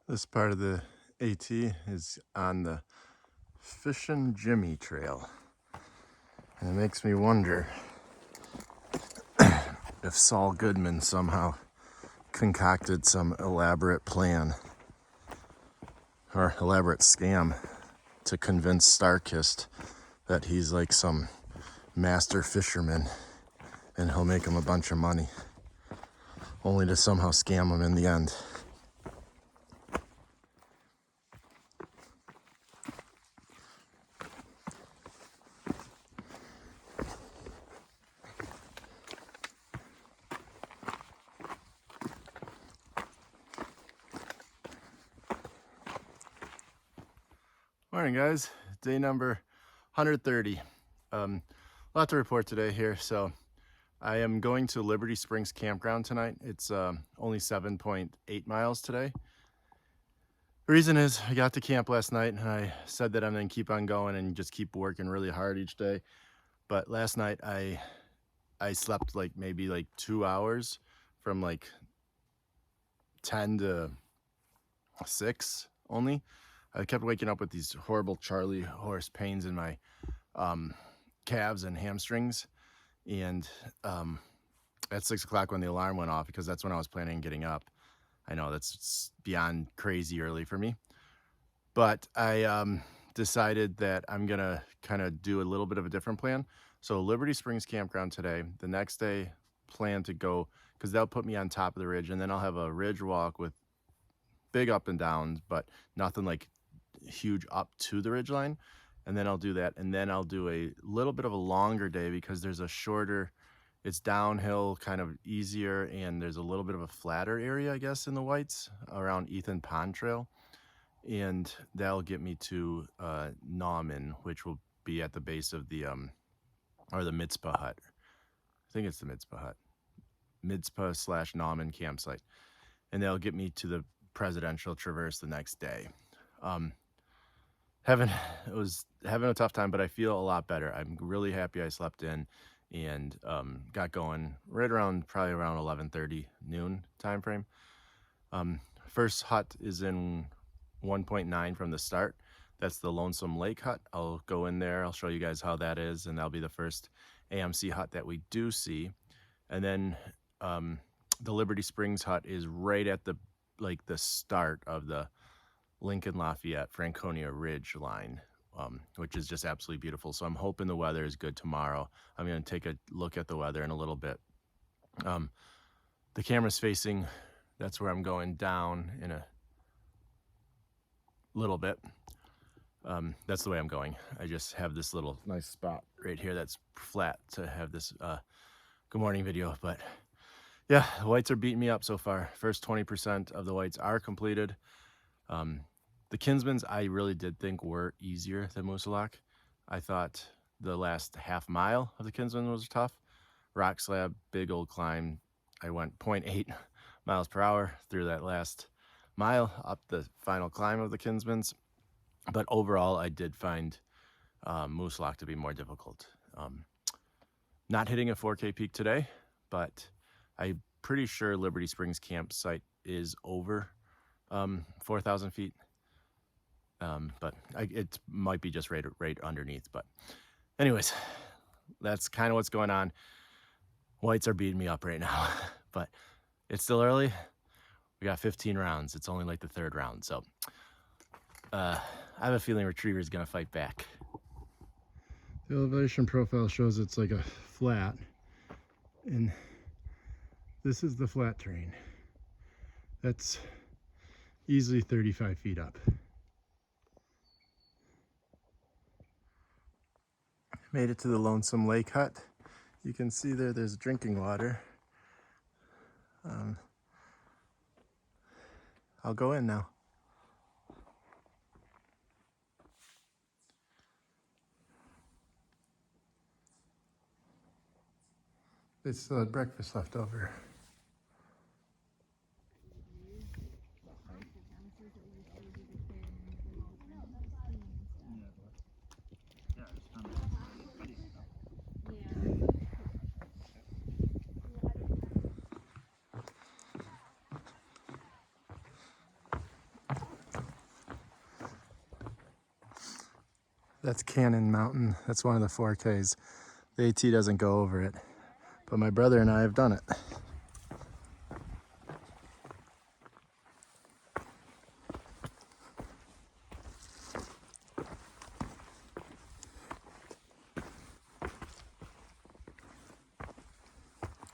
This part of the AT is on the Fishin' Jimmy Trail. And it makes me wonder if Saul Goodman somehow concocted some elaborate plan or elaborate scam to convince Starkist that he's like some master fisherman and he'll make him a bunch of money, only to somehow scam him in the end. Morning, guys. Day number 130. A lot to report today here. So I am going to Liberty Springs Campground tonight. It's only 7.8 miles today. The reason is I got to camp last night and I said that I'm going to keep on going and just keep working really hard each day. But last night I slept like maybe like 2 hours from like 10 to 6 only. I kept waking up with these horrible Charlie horse pains in my calves and hamstrings. And at 6 o'clock when the alarm went off, because that's when I was planning on getting up. I know that's beyond crazy early for me. But I decided that I'm going to kind of do a little bit of a different plan. So Liberty Springs Campground today. The next day, plan to go, because they'll put me on top of the ridge, and then I'll have a ridge walk with big up and downs, but nothing like huge up to the ridge line. And then I'll do that, and then I'll do a little bit of a longer day because there's a shorter, it's downhill, kind of easier, and there's a little bit of a flatter area, I guess, in the Whites around Ethan Pond Trail, and that'll get me to Nauman, which will be at the base of the or the Mitzpah hut. I think it's the Mitzpah hut, Mitzpah / Nauman campsite, and that'll get me to the Presidential Traverse the next day. Was having a tough time, but I feel a lot better. I'm really happy I slept in and got going right around probably around 11:30 noon time frame. First hut is in 1.9 from the start. That's the Lonesome Lake hut. I'll go in there. I'll show you guys how that is, and that'll be the first AMC hut that we do see. And then the Liberty Springs hut is right at the start of the Lincoln Lafayette Franconia Ridge line, which is just absolutely beautiful. So I'm hoping the weather is good tomorrow. I'm going to take a look at the weather in a little bit. The camera's facing, that's where I'm going down in a little bit. That's the way I'm going. I just have this little nice spot right here that's flat to have this good morning video. But yeah, the Whites are beating me up so far. First 20% of the Whites are completed. The Kinsmans, I really did think were easier than Moosilauke. I thought the last half mile of the Kinsman was tough. Rock slab, big old climb. I went 0.8 miles per hour through that last mile up the final climb of the Kinsmans. But overall, I did find Moosilauke to be more difficult. Not hitting a 4K peak today, but I'm pretty sure Liberty Springs campsite is over 4,000 feet. But it might be just right underneath. But anyways, that's kind of what's going on. Whites are beating me up right now, but it's still early. We got 15 rounds. It's only like the 3rd round. So I have a feeling Retriever's going to fight back. The elevation profile shows it's like a flat, and this is the flat terrain. That's easily 35 feet up. Made it to the Lonesome Lake hut. You can see there's drinking water. I'll go in now. It's breakfast left over. That's Cannon Mountain. That's one of the 4Ks. The AT doesn't go over it, but my brother and I have done it.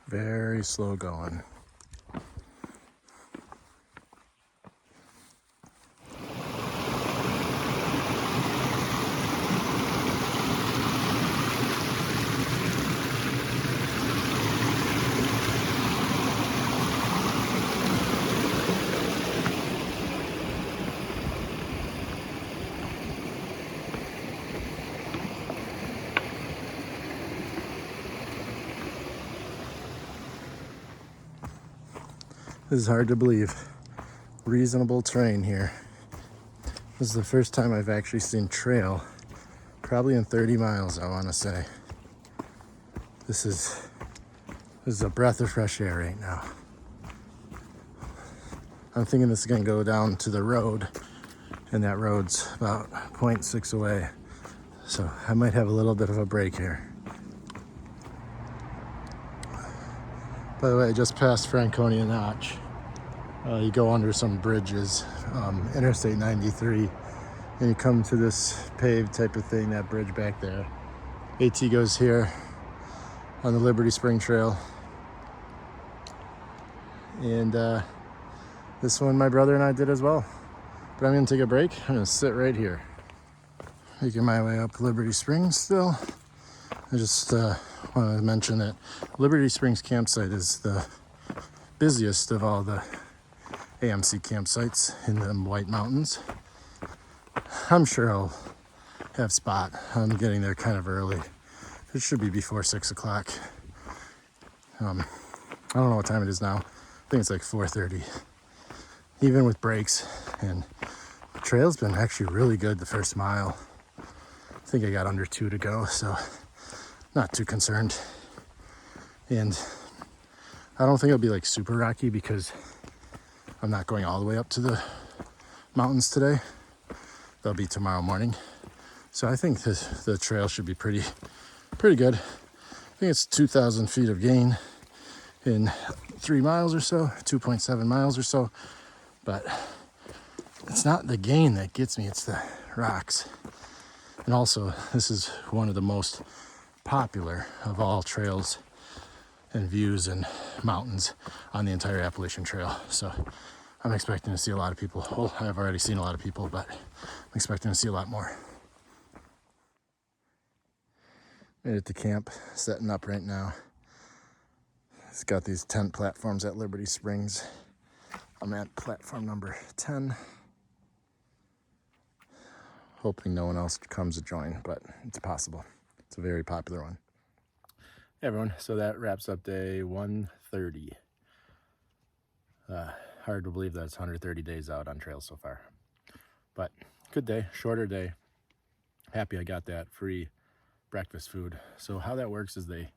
Very slow going. This is hard to believe. Reasonable terrain here. This is the first time I've actually seen trail, probably in 30 miles, I want to say. This is a breath of fresh air right now. I'm thinking this is going to go down to the road, and that road's about 0.6 away. So I might have a little bit of a break here. By the way, I just passed Franconia Notch. You go under some bridges, Interstate 93, and you come to this paved type of thing, that bridge back there. AT goes here on the Liberty Spring Trail. And this one my brother and I did as well. But I'm gonna take a break. I'm gonna sit right here. Making my way up Liberty Springs still. I just want to mention that Liberty Springs campsite is the busiest of all the AMC campsites in the White Mountains. I'm sure I'll have spot. I'm getting there kind of early. It should be before 6 o'clock. I don't know what time it is now. I think it's like 4:30. Even with breaks, and the trail's been actually really good the first mile. I think I got under 2 to go, so not too concerned. And I don't think it'll be like super rocky because I'm not going all the way up to the mountains today. They'll be tomorrow morning. So I think the trail should be pretty good. I think it's 2,000 feet of gain in 3 miles or so, 2.7 miles or so. But it's not the gain that gets me, it's the rocks. And also, this is one of the most popular of all trails and views and mountains on the entire Appalachian Trail. So I'm expecting to see a lot of people. Well, I've already seen a lot of people, but I'm expecting to see a lot more. Made it to camp, setting up right now. It's got these tent platforms at Liberty Springs. I'm at platform number 10. Hoping no one else comes to join, but it's possible. It's a very popular one. Hey everyone, so that wraps up day 130. Hard to believe that it's 130 days out on trails so far. But good day, shorter day. Happy I got that free breakfast food. So how that works is they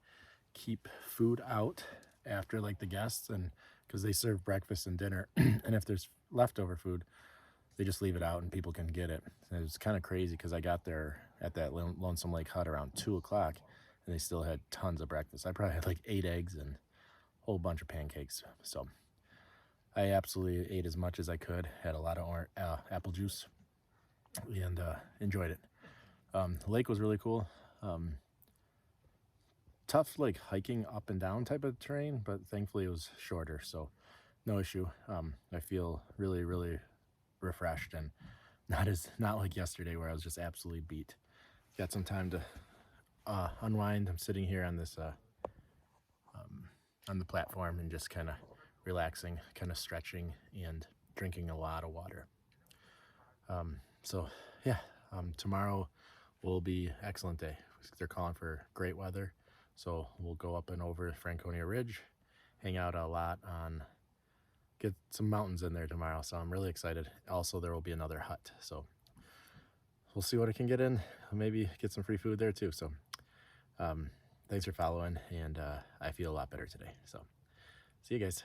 keep food out after like the guests, and because they serve breakfast and dinner, and if there's leftover food, they just leave it out and people can get it. And it was kind of crazy because I got there at that Lonesome Lake hut around 2 o'clock and they still had tons of breakfast. I probably had like 8 eggs and a whole bunch of pancakes. So I absolutely ate as much as I could, had a lot of apple juice, and enjoyed it. The lake was really cool. Tough like hiking up and down type of terrain, but thankfully it was shorter, so no issue. I feel really refreshed and not like yesterday where I was just absolutely beat. Got some time to unwind. I'm sitting here on this on the platform and just kind of relaxing, kind of stretching and drinking a lot of water. So yeah, tomorrow will be excellent day. They're calling for great weather, so we'll go up and over Franconia Ridge, hang out a lot get some mountains in there tomorrow, so I'm really excited. Also, there will be another hut, so we'll see what I can get in. Maybe get some free food there too. So thanks for following, and I feel a lot better today. So see you guys.